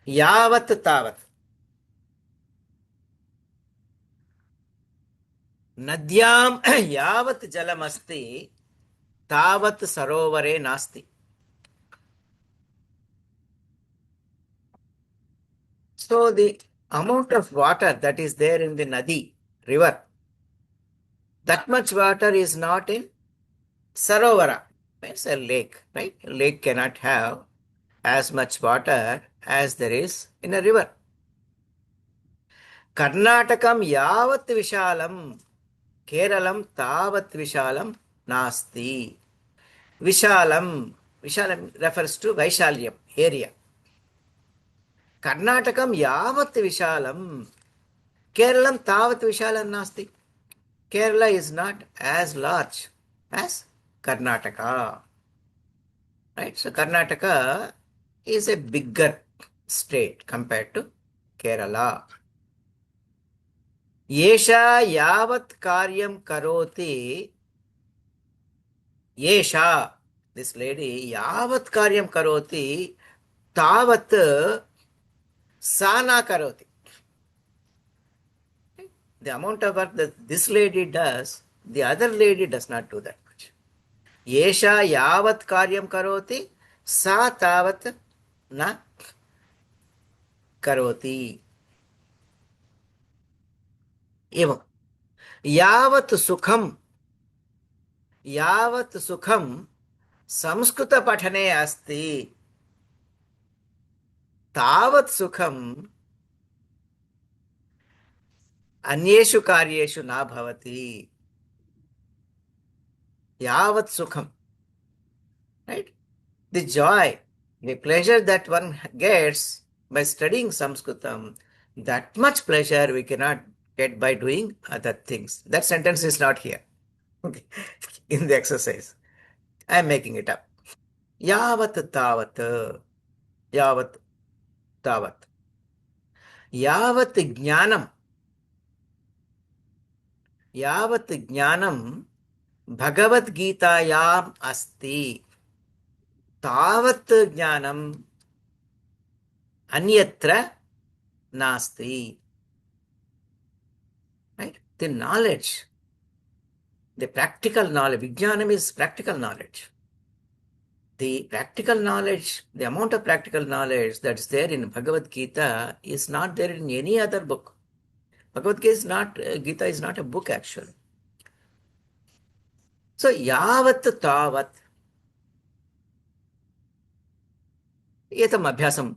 यावत् तावत् नद्यां यावत् जलमस्ति तावत् सरोवरे नास्ति. So the amount of water that is there in the nadi, river, that much water is not in sarovara. It's a lake, right? A lake cannot have as much water as there is in a river. Karnatakam yavat vishalam, Keralam tavat vishalam nasti. Vishalam refers to Vaishalyam, area. Karnatakam yavat vishalam, Keralam tavat vishalam nasti. Kerala is not as large as Karnataka, right? So Karnataka is a bigger state compared to Kerala. Yesha yavat karyam karoti, Yesha, this lady, yavat karyam karoti, tavat sana karoti. The amount of work that this lady does, the other lady does not do that much. Yesha yavat karyam karoti, sa tavat na karoti. एवं यावत् सुखम संस्कृत पठने अस्ति तावत् सुखम अन्येषु कार्येषु न भवति. यावत् सुखम, right? The joy, the pleasure that one gets by studying Sanskritam, that much pleasure we cannot get by doing other things. That sentence is not here. Okay. In the exercise. I am making it up. Yavat tavat. Yavat tavat. Yavat jnanam. Yavat jnanam Bhagavad Gitayam asti. Tavat jnanam anyatra nasti. Right? The knowledge, the practical knowledge, Vijnanam is practical knowledge. The practical knowledge, the amount of practical knowledge that's there in Bhagavad Gita is not there in any other book. Bhagavad Gita is not a book actually. So, yavat tavat. Etam abhyasam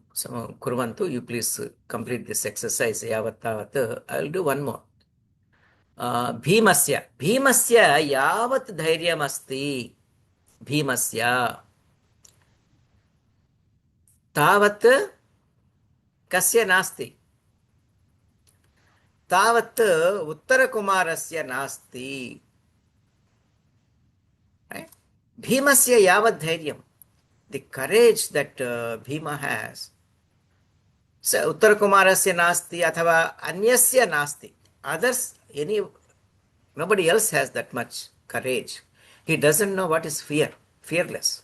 kurvantu. You please complete this exercise. Yavat tavat. I will do one more. भीमस्य यावत् धैर्यमस्ति भीमस्य तावत् कस्य नास्ति तावत् उत्तरकुमारस्य नास्ति. भीमस्य यावत् धैर्यं, the courage that Bhima has, उत्तरकुमारस्य नास्ति अथवा अन्यस्य नास्ति. Others, nobody else has that much courage. He doesn't know what is fear, fearless.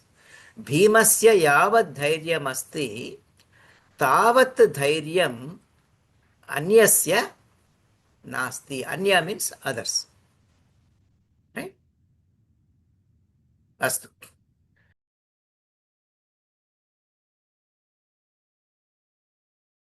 Bhimasya yavat dhairyam asti, tavat dhairyam anyasya nasti. Anya means others. Right? Astu.